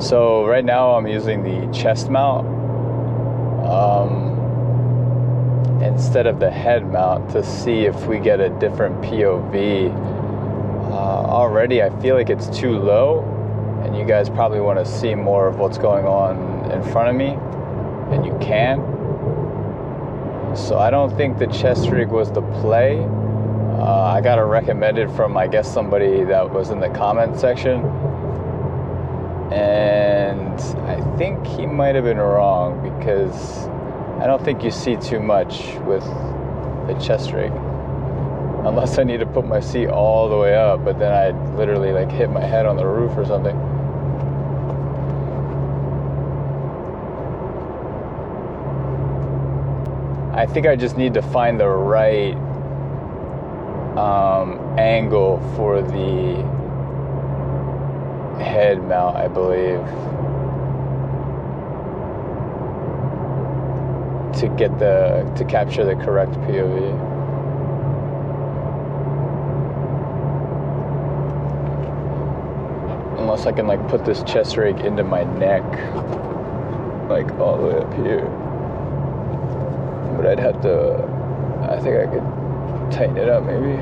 So right now I'm using the chest mount instead of the head mount to see if we get a different POV. Already I feel like it's too low, and you guys probably want to see more of what's going on in front of me, and you can. So I don't think the chest rig was the play. I got it recommended from, I guess, somebody that was in the comment section, and I think he might have been wrong, because I don't think you see too much with the chest rig, unless I need to put my seat all the way up, but then I'd literally like hit my head on the roof or something. I think I just need to find the right angle for the head mount, I believe, to capture the correct POV. Unless I can like put this chest rig into my neck, like all the way up here. But I'd have to, I think I could tighten it up maybe.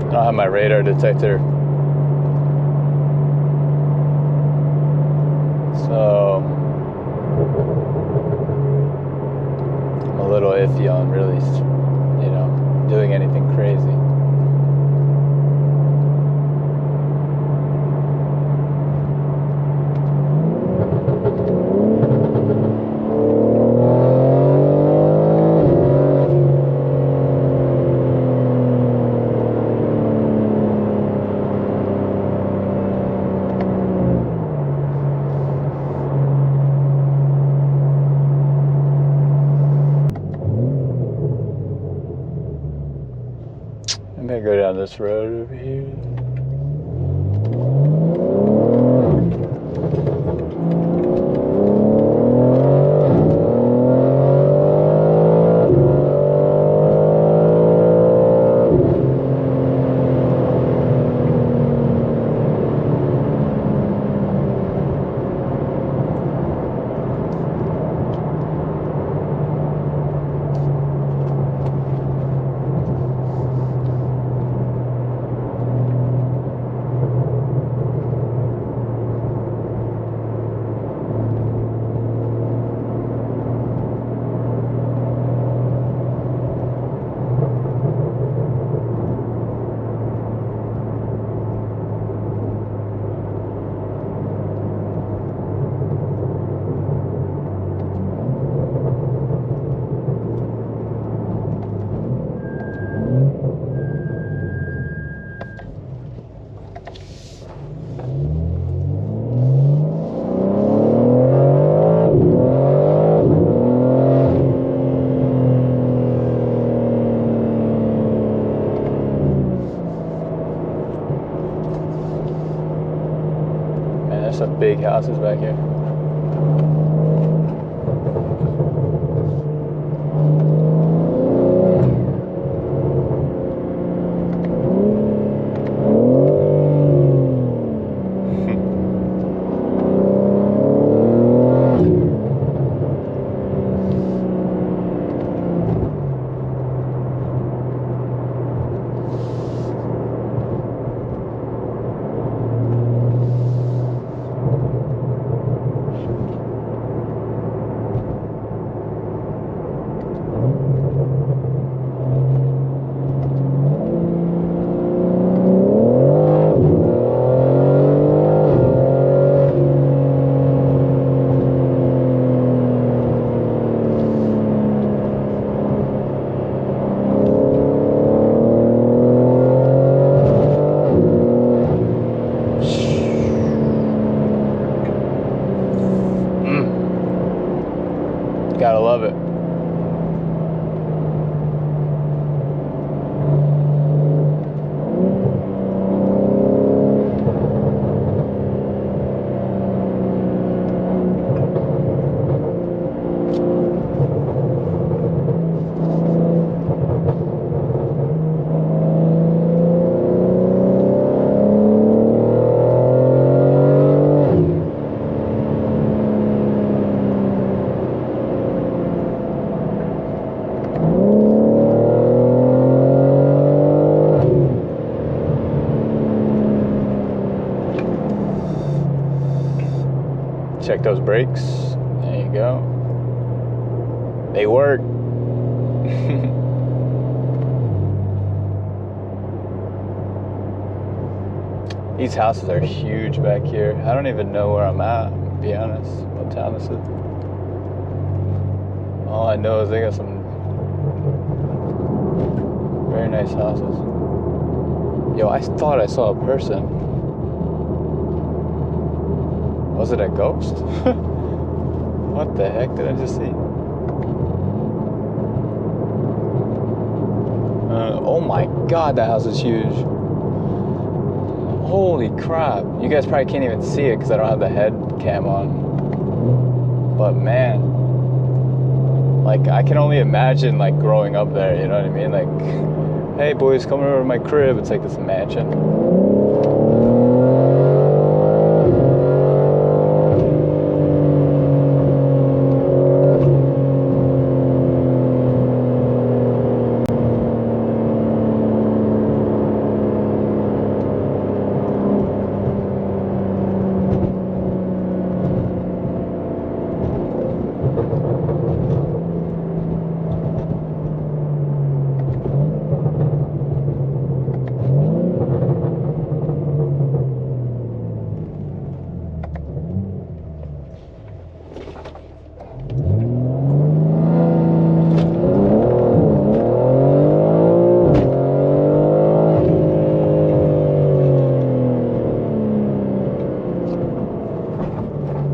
I don't have my radar detector, so I'm a little iffy on really, doing anything crazy. I'm gonna go down this road over here. There's some big houses back here. love it. Check those brakes. There you go. They work. These houses are huge back here. I don't even know where I'm at, to be honest, what town this is. All I know is they got some very nice houses. Yo, I thought I saw a person. Was it a ghost? What the heck did I just see? Oh my god, that house is huge. Holy crap. You guys probably can't even see it because I don't have the head cam on. But man, like I can only imagine like growing up there, you know what I mean? Like, hey boys, come over to my crib. It's like this mansion.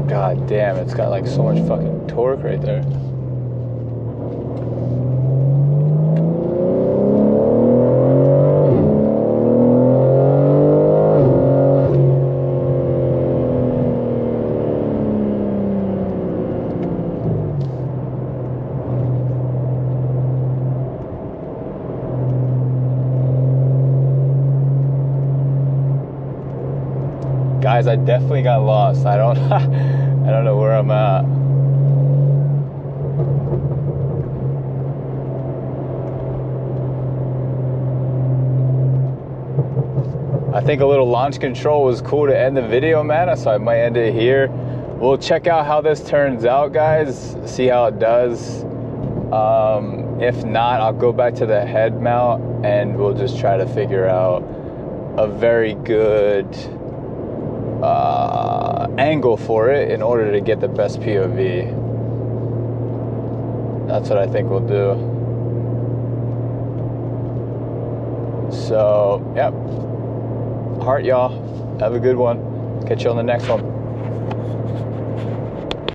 God damn, it's got like so much fucking torque right there. Guys, I definitely got lost. I don't know where I'm at. I think a little launch control was cool to end the video, man, so I might end it here. We'll check out how this turns out, guys, see how it does. If not, I'll go back to the head mount and we'll just try to figure out a very good angle for it in order to get the best POV. That's what I think we'll do. So, yep. Heart, y'all. Have a good one. Catch you on the next one.